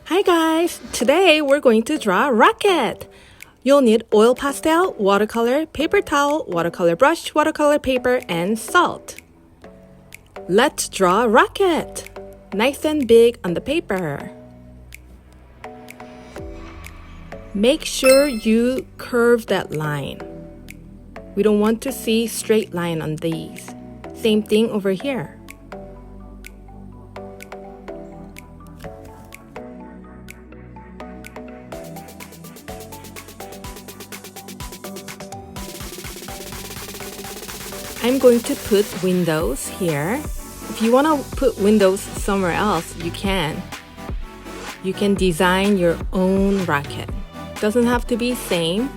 Hi guys! Today we're going to draw a rocket. You'll need oil pastel, watercolor, paper towel, watercolor brush, watercolor paper, and salt. Let's draw a rocket. Nice and big on the paper. Make sure you curve that line. We don't want to see straight line on these. Same thing over here. I'm going to put windows here. If you want to put windows somewhere else, you can. You can design your own rocket. Doesn't have to be same.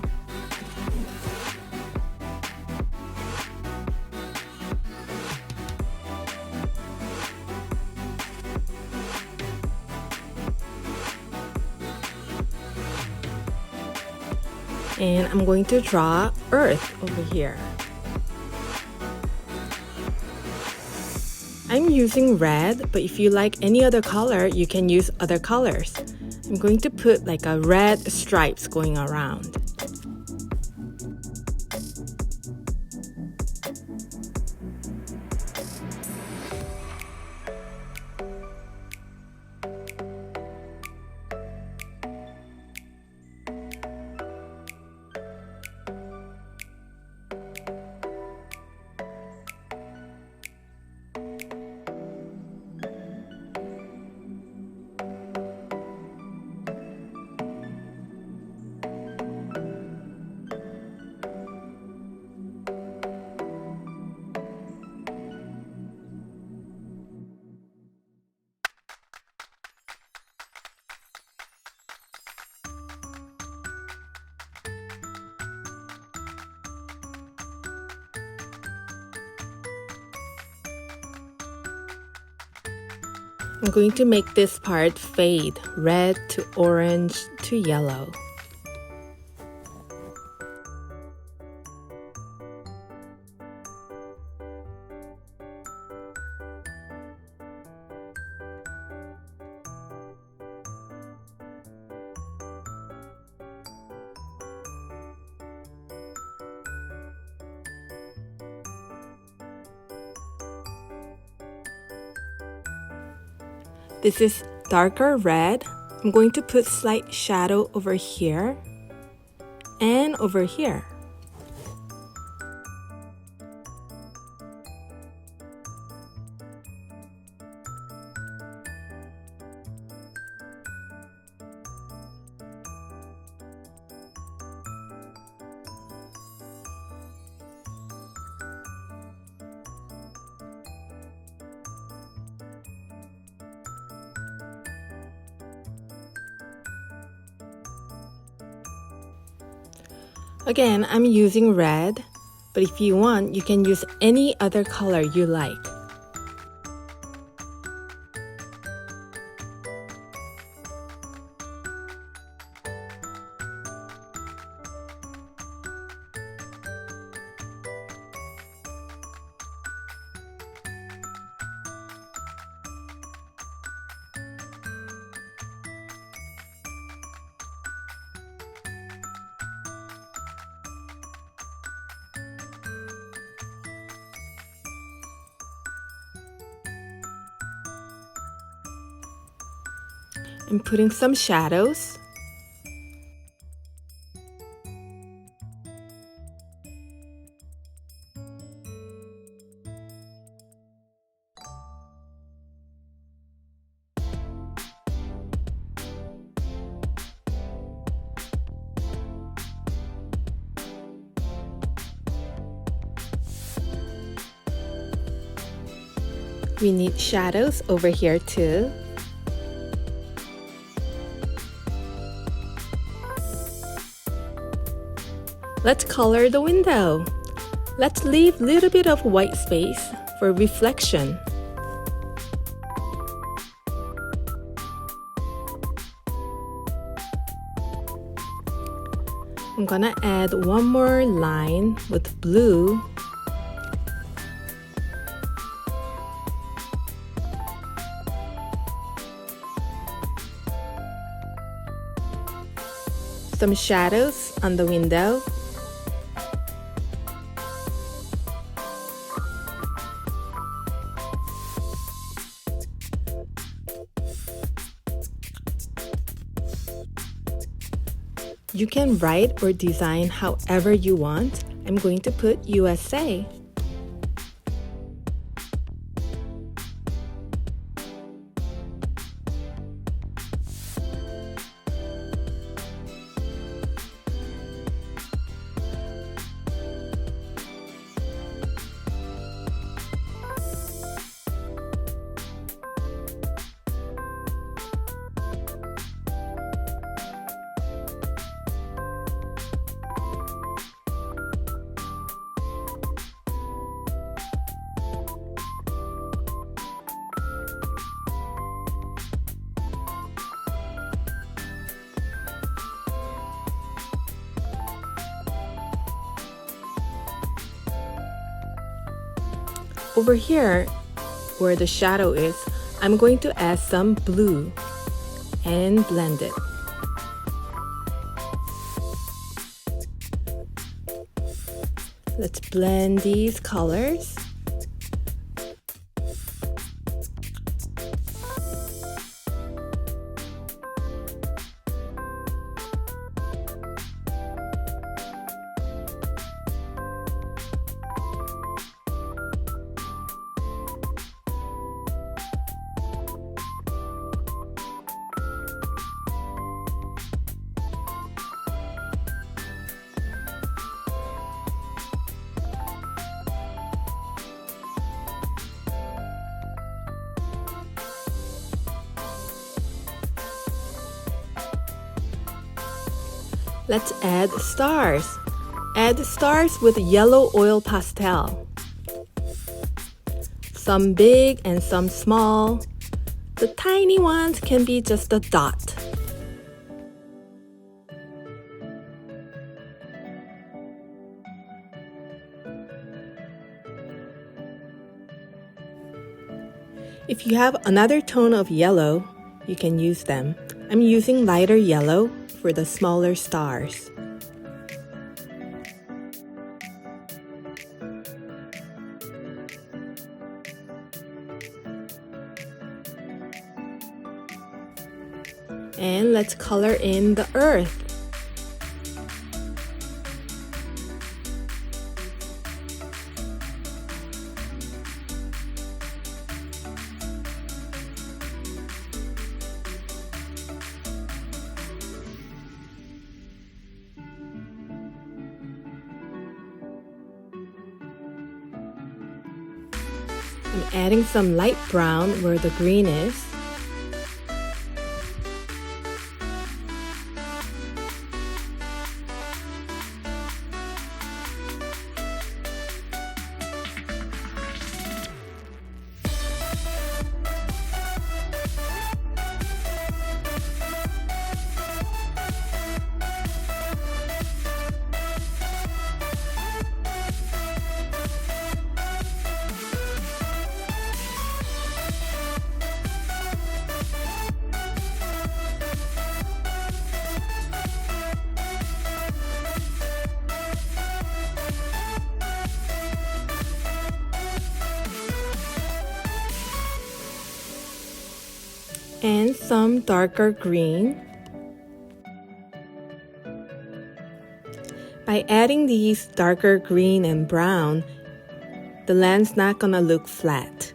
And I'm going to draw Earth over here. I'm using red, but if you like any other color, you can use other colors. I'm going to put like a red stripes going around. I'm going to make this part fade, red to orange to yellow. This is darker red. I'm going to put slight shadow over here and over here. Again, I'm using red, but if you want, you can use any other color you like. I'm putting some shadows. We need shadows over here too. Let's color the window. Let's leave a little bit of white space for reflection. I'm gonna add one more line with blue. some shadows on the window. You can write or design however you want. I'm going to put USA. Over here, where the shadow is, I'm going to add some blue and blend it. Let's blend these colors. Let's add stars. Add stars with yellow oil pastel. Some big and some small. The tiny ones can be just a dot. If you have another tone of yellow, you can use them. I'm using lighter yellow for the smaller stars. And let's color in the earth. I'm adding some light brown where the green is. And some darker green. By adding these darker green and brown, the land's not gonna look flat.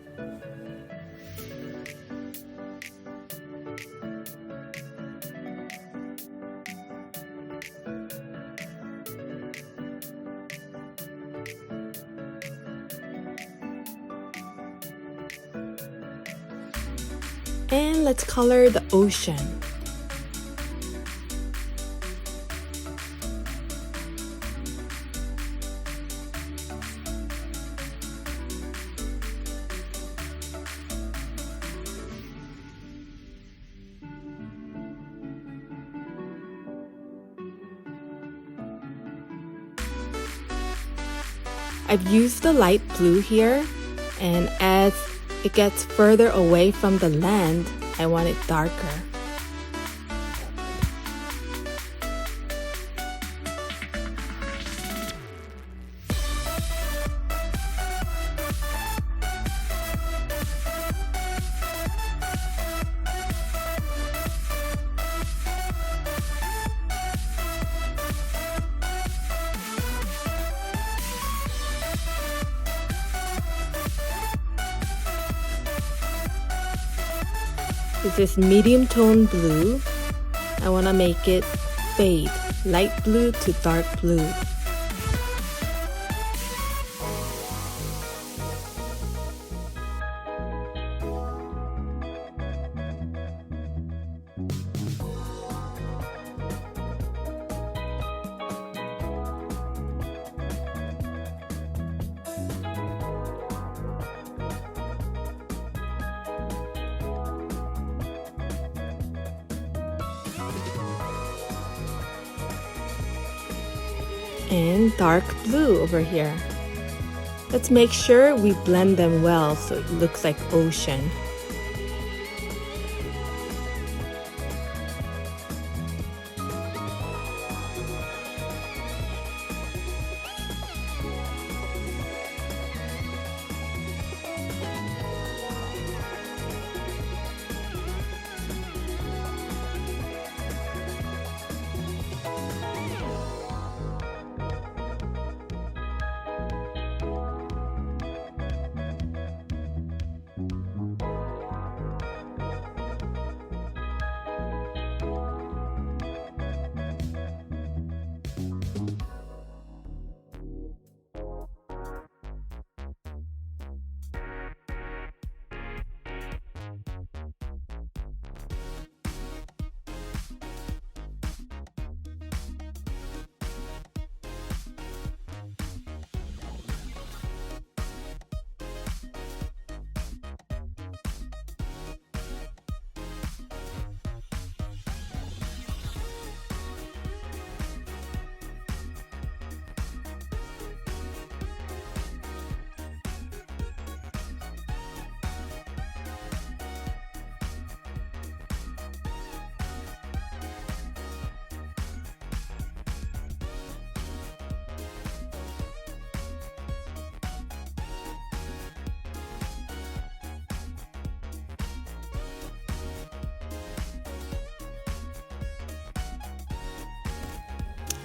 And let's color the ocean. I've used the light blue here, and as it gets further away from the land, I want it darker. This is medium tone blue. I want to make it fade, light blue to dark blue. And dark blue over here. Let's make sure we blend them well so it looks like ocean.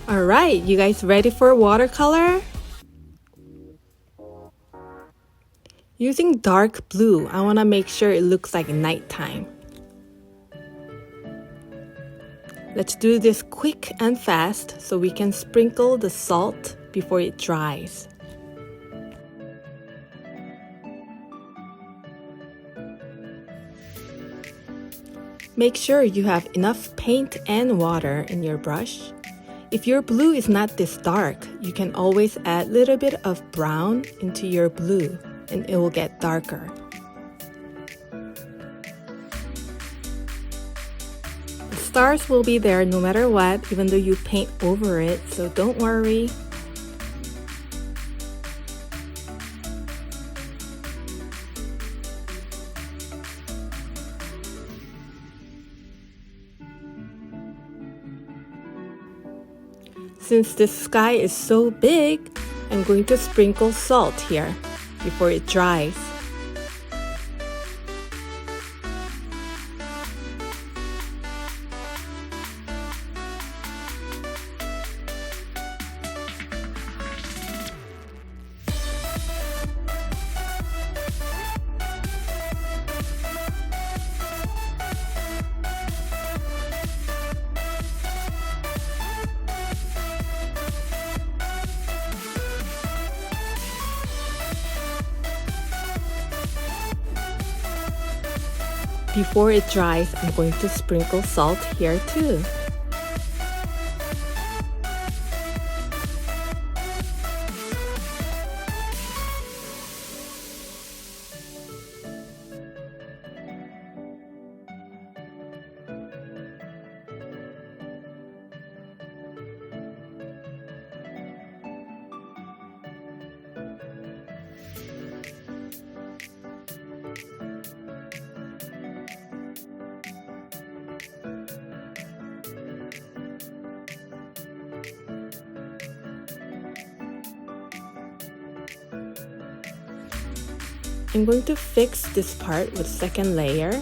Alright, you guys ready for watercolor? Using dark blue, I want to make sure it looks like nighttime. Let's do this quick and fast so we can sprinkle the salt before it dries. Make sure you have enough paint and water in your brush. If your blue is not this dark, you can always add a little bit of brown into your blue and it will get darker. The stars will be there no matter what, even though you paint over it, so don't worry. Since the sky is so big, I'm going to sprinkle salt here before it dries. Before it dries, I'm going to sprinkle salt here too. I'm going to fix this part with second layer.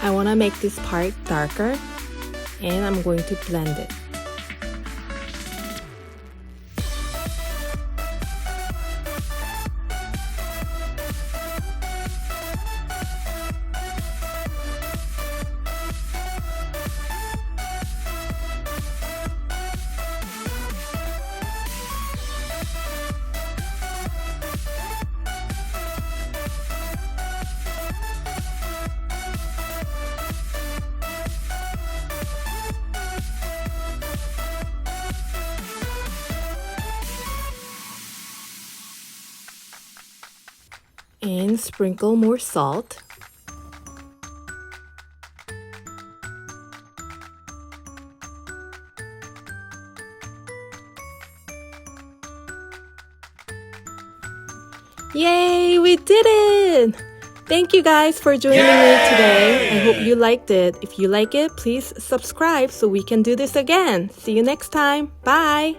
I want to make this part darker, and I'm going to blend it. And sprinkle more salt. Yay, we did it! Thank you guys for joining me today. I hope you liked it. If you like it, please subscribe so we can do this again. See you next time. Bye!